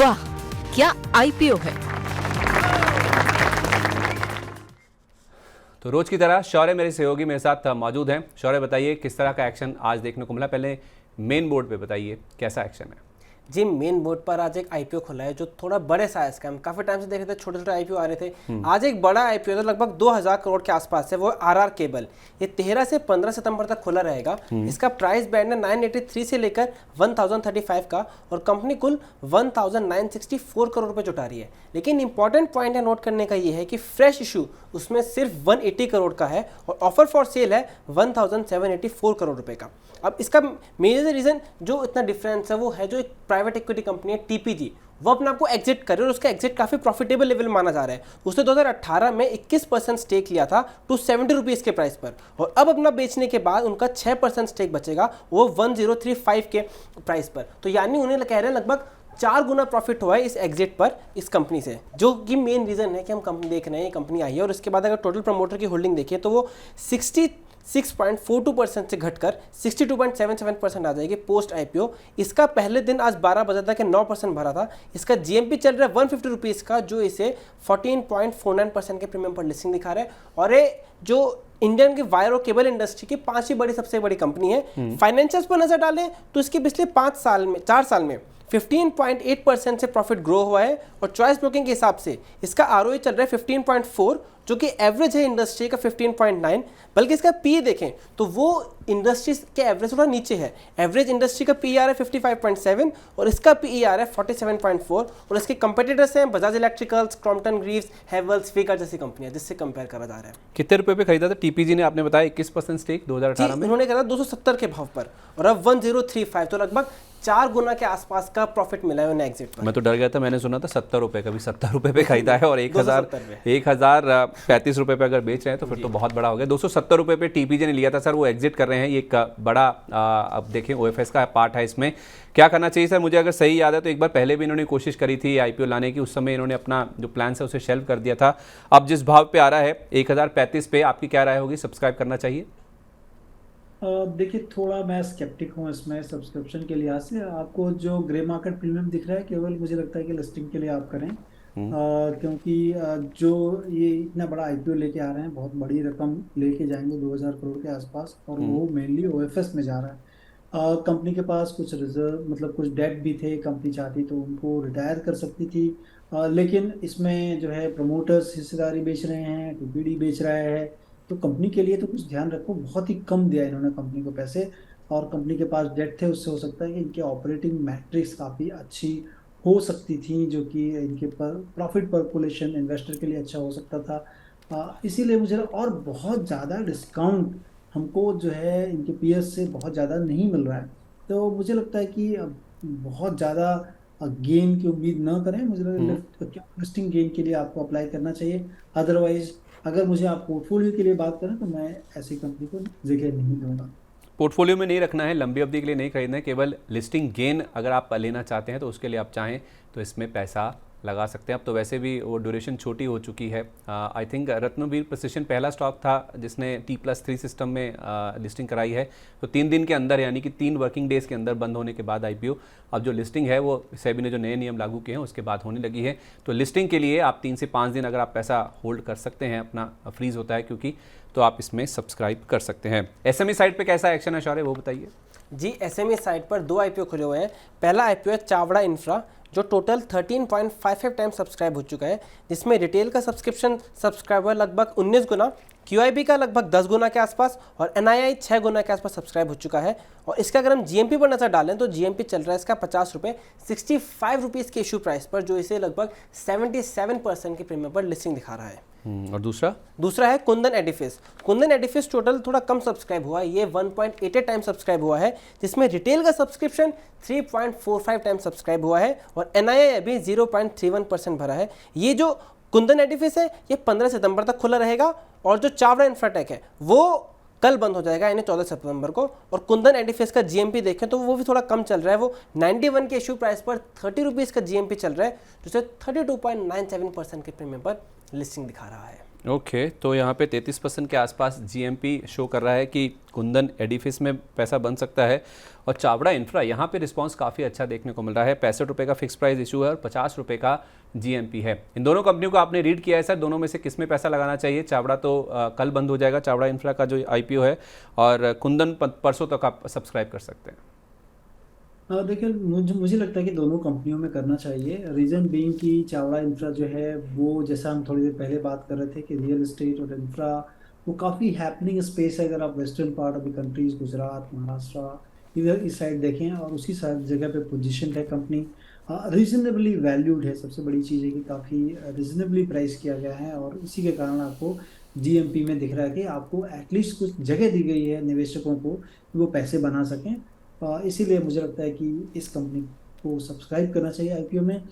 वाह, क्या आईपीओ है। तो रोज की तरह शौर्य मेरे सहयोगी मेरे साथ मौजूद हैं। शौर्य, बताइए किस तरह का एक्शन आज देखने को मिला। पहले मेन बोर्ड पे बताइए कैसा एक्शन है। जी, मेन बोर्ड पर आज एक आईपीओ खुला है जो थोड़ा बड़े साइज का। हम काफी टाइम से देख रहे थे, छोटे छोटे आईपीओ आ रहे थे। आज एक बड़ा आईपीओ था, लगभग 2000 करोड़ के आसपास है, वो आरआर केबल। ये 13 से 15 सितंबर तक खुला रहेगा। इसका प्राइस बैंड है 983 से लेकर 1035 का, और कंपनी कुल 1964 करोड़ रुपए जुटा रही है। लेकिन इंपॉर्टेंट पॉइंट है नोट करने का ये है कि फ्रेश इशू उसमें सिर्फ 180 करोड़ का है और ऑफर फॉर सेल है 1784 करोड़ रुपए का। अब इसका मेजर रीजन जो इतना डिफरेंस है वो है जो एक प्राइवेट इक्विटी कंपनी है टीपीजी, वो अपने आप को एग्जिट कर रही है और उसका एग्जिट काफी प्रॉफिटेबल लेवल माना जा रहा है। उसने 2018 में 21% स्टेक लिया था 270 रुपीज के प्राइस पर, और अब अपना बेचने के बाद उनका 6% स्टेक बचेगा, वो 1035 के प्राइस पर। तो यानी उन्हें कह रहे हैं लगभग 4 गुना प्रॉफिट हुआ है इस एग्जिट पर इस कंपनी से, जो कि मेन रीजन है कि हम कंपनी देख रहे हैं, ये कंपनी आई है। और इसके बाद अगर टोटल प्रमोटर की होल्डिंग देखिए तो वो 66.42% से घटकर 62.77% आ जाएगी पोस्ट आईपीओ। इसका पहले दिन आज 12 बजे तक 9% भरा था। इसका जीएमपी चल रहा है 150 रुपीज़ का, जो इसे 14.49% के प्रीमियम पर लिस्टिंग दिखा रहा है। और ये जो इंडियन की वायर और केबल इंडस्ट्री की 5वीं बड़ी सबसे बड़ी कंपनी है। फाइनेंशियल्स पर नजर डालें तो इसके पिछले 4 साल में 15.8% से प्रॉफिट ग्रो हुआ है, और चॉइस ब्रोकिंग के हिसाब से इसका आरओई चल रहा है 15.4, जो कि एवरेज है इंडस्ट्री का 15.9। बल्कि इसका पी देखें तो वो इंडस्ट्री के एवरेज थोड़ा नीचे है। एवरेज इंडस्ट्री का पीईआर है 55.7 और इसका पीईआर है 47.4। और इसके कंपेटिटर्स हैं Bajaj electricals, Crompton Greaves, Havells, फेकर जैसी कंपनियां, जिससे कंपेयर करा जा रहा है। कितने रुपए पे खरीदा था टीपीजी ने? आपने बताया 21% स्टेक 2018 में। उन्होंने कहा 270 के भाव पर, और अब 1035, तो लगभग 4 गुना के आसपास का प्रॉफिट मिला है उन्हें एग्जिट पर। मैं तो डर गया था, मैंने सुना था 70 रुपए का भी। 70 रुपए पे खरीदा है और 1035 रुपए पे अगर बेच रहे हैं तो फिर तो बहुत बड़ा हो गया। 270 रुपए पे टीपीजी ने लिया था सर, वो एग्जिट कर रहे हैं। ये एक बड़ा अब देखें ओएफएस का पार्ट है। इसमें क्या करना चाहिए सर? मुझे अगर सही याद है तो एक बार पहले भी इन्होंने कोशिश करी थी आईपीओ लाने की, उस समय इन्होंने अपना जो प्लान है उसे शेल्व कर दिया था। अब जिस भाव पे आ रहा है 1035 पे, आपकी क्या राय होगी? सब्सक्राइब करना चाहिए? देखिए, थोड़ा मैं स्केप्टिक हूँ इसमें सब्सक्रिप्शन के लिहाज से। आपको जो ग्रे मार्केट प्रीमियम दिख रहा है केवल मुझे लगता है कि लिस्टिंग के लिए आप करें, क्योंकि जो ये इतना बड़ा आईपीओ लेके आ रहे हैं, बहुत बड़ी रकम लेके जाएंगे 2000 करोड़ के आसपास, और वो मेनली ओएफएस में जा रहा है। कंपनी के पास कुछ रिजर्व मतलब कुछ डेट भी थे, कंपनी चाहती तो उनको रिटायर कर सकती थी। लेकिन इसमें जो है प्रमोटर्स हिस्सेदारी बेच रहे हैं, टीपीडी बेच रहा है, तो कंपनी के लिए तो कुछ ध्यान रखो। बहुत ही कम दिया इन्होंने कंपनी को पैसे, और कंपनी के पास डेट थे, उससे हो सकता है कि इनके ऑपरेटिंग मैट्रिक्स काफ़ी अच्छी हो सकती थी, जो कि इनके पर प्रॉफिट पर्कुलेशन इन्वेस्टर के लिए अच्छा हो सकता था। इसीलिए मुझे और बहुत ज़्यादा डिस्काउंट हमको जो है इनके पीएस से बहुत ज़्यादा नहीं मिल रहा है। तो मुझे लगता है कि बहुत ज़्यादा गेन की उम्मीद ना करें। मुझे लगता है लिस्टिंग गेन के लिए आपको अप्लाई करना चाहिए। अदरवाइज अगर मुझे आप पोर्टफोलियो के लिए बात करें तो मैं ऐसी कंपनी को जगह नहीं दूंगा। पोर्टफोलियो में नहीं रखना है, लंबी अवधि के लिए नहीं खरीदना है, केवल लिस्टिंग गेन अगर आप लेना चाहते हैं तो उसके लिए आप चाहें तो इसमें पैसा लगा सकते हैं। अब तो वैसे भी वो ड्यूरेशन छोटी हो चुकी है। आई थिंक रत्नवीर प्रिसिशन पहला स्टॉक था जिसने T+3 सिस्टम में लिस्टिंग कराई है। तो 3 दिन के अंदर, यानी कि 3 वर्किंग डेज़ के अंदर बंद होने के बाद आईपीओ, अब जो लिस्टिंग है वो सेबी ने जो नए नियम लागू किए हैं उसके बाद होने लगी है। तो लिस्टिंग के लिए आप 3 से 5 दिन अगर आप पैसा होल्ड कर सकते हैं, अपना फ्रीज होता है क्योंकि, तो आप इसमें सब्सक्राइब कर सकते हैं। एसएमई साइट पे कैसा एक्शन है शौर्य, वो बताइए। जी, एसएमई साइट पर 2 आईपीओ खुले हुए हैं। पहला आईपीओ है चावड़ा इंफ्रा, जो टोटल 13.55 टाइम्स सब्सक्राइब हो चुका है, जिसमें रिटेल का सब्सक्राइबर लगभग 19 गुना, क्यूआईबी का लगभग 10 गुना के आसपास, और एनआईआई 6 गुना के आसपास सब्सक्राइब हो चुका है। और इसका अगर हम जीएमपी पर नजर डालें तो जीएमपी चल रहा है इसका 50 रुपये, 65 रुपीज़ के इशू प्राइस पर, जो इसे लगभग 77% के प्रीमियम पर लिस्टिंग दिखा रहा है। और दूसरा है Kundan Edifice. Kundan Edifice total थोड़ा कम सब्सक्राइब हुआ है, ये 1.88 टाइम सब्सक्राइब हुआ है, जिसमें रिटेल का सब्सक्रिप्शन 3.45 टाइम सब्सक्राइब हुआ है, और एनआईआई अभी 0.31% भरा है। ये जो कुंदन एडिफिस है ये 15 सितंबर तक खुला रहेगा, और जो चावड़ा इंफ्राटेक है वो कल बंद हो जाएगा, यानी 14 सितंबर को। और कुंदन एडिफिस का जीएमपी देखें तो वो भी थोड़ा कम चल रहा है, वो 91 के इशू प्राइस पर 30 रुपीज़ का जीएमपी चल रहा है, जिससे 32.97% के प्रीमियम पर लिस्टिंग दिखा रहा है। ओके, तो यहाँ पे 33% के आसपास जीएमपी शो कर रहा है कि कुंदन एडिफिस में पैसा बन सकता है। और चावड़ा इंफ्रा यहाँ पे रिस्पांस काफ़ी अच्छा देखने को मिल रहा है। 65 रुपये का फिक्स प्राइस इशू है और 50 रुपये का जीएमपी है। इन दोनों कंपनियों को आपने रीड किया है सर, दोनों में से किस में पैसा लगाना चाहिए? चावड़ा तो कल बंद हो जाएगा, चावड़ा इंफ्रा का जो आईपीओ है, और कुंदन परसों तक आप सब्सक्राइब कर सकते हैं। देखिए, मुझे लगता है कि दोनों कंपनियों में करना चाहिए। रीजन बीइंग कि चावड़ा इंफ्रा जो है वो, जैसा हम थोड़ी देर पहले बात कर रहे थे कि रियल एस्टेट और इंफ्रा वो काफ़ी हैपनिंग स्पेस है। अगर आप western part of the countries, Gujarat, Maharashtra, इधर इस साइड देखें, और उसी साइड जगह पे पोजीशन है कंपनी। रीजनेबली वैल्यूड है। सबसे बड़ी चीज़ है कि काफ़ी रीजनेबली प्राइस किया गया है, और इसी के कारण आपको जीएमपी में दिख रहा है कि आपको एटलीस्ट कुछ जगह दी गई है निवेशकों को कि वो पैसे बना सकें। इसीलिए मुझे लगता है कि इस कंपनी को सब्सक्राइब करना चाहिए आईपीओ में।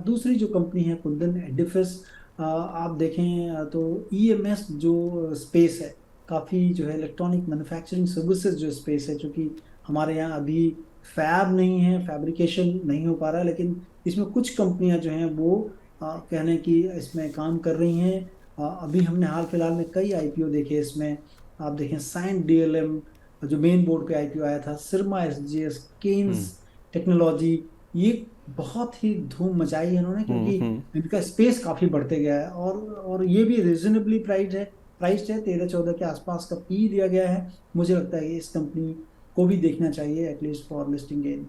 दूसरी जो कंपनी है कुंदन एडिफिस, आप देखें तो ईएमएस जो स्पेस है, काफ़ी जो है इलेक्ट्रॉनिक मैन्युफैक्चरिंग सर्विसेज जो स्पेस है, चूँकि हमारे यहाँ अभी फैब नहीं है, फैब्रिकेशन नहीं हो पा रहा है, लेकिन इसमें कुछ कंपनियां जो हैं वो कहने की इसमें काम कर रही हैं। अभी हमने हाल फिलहाल में कई आईपीओ देखे इसमें। आप देखें साइंट डीएलएम जो मेन बोर्ड पे आईपीओ आया था, सिरमा एसजीएस, केन्स टेक्नोलॉजी, ये बहुत ही धूम मचाई है इन्होंने, क्योंकि इनका स्पेस काफ़ी बढ़ते गया है, और ये भी रिजनेबली प्राइस है 13-14 के आसपास का पी दिया गया है। मुझे लगता है कि इस कंपनी को भी देखना चाहिए एटलीस्ट फॉर लिस्टिंग गेन।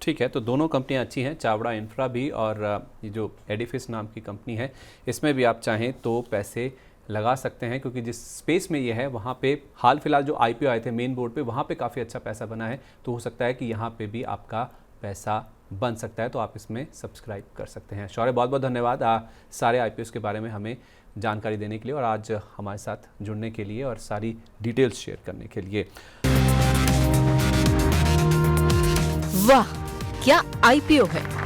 ठीक है, तो दोनों कंपनियां अच्छी हैं, चावड़ा इंफ्रा भी और ये जो एडिफिस नाम की कंपनी है, इसमें भी आप चाहें तो पैसे लगा सकते हैं, क्योंकि जिस स्पेस में ये है वहाँ पे हाल फिलहाल जो आईपीओ आए थे मेन बोर्ड पे, वहाँ पे काफ़ी अच्छा पैसा बना है। तो हो सकता है कि यहाँ पे भी आपका पैसा बन सकता है, तो आप इसमें सब्सक्राइब कर सकते हैं। शौर्य, बहुत बहुत धन्यवाद सारे आईपीओ के बारे में हमें जानकारी देने के लिए, और आज हमारे साथ जुड़ने के लिए और सारी डिटेल्स शेयर करने के लिए। वाह, क्या आईपीओ है!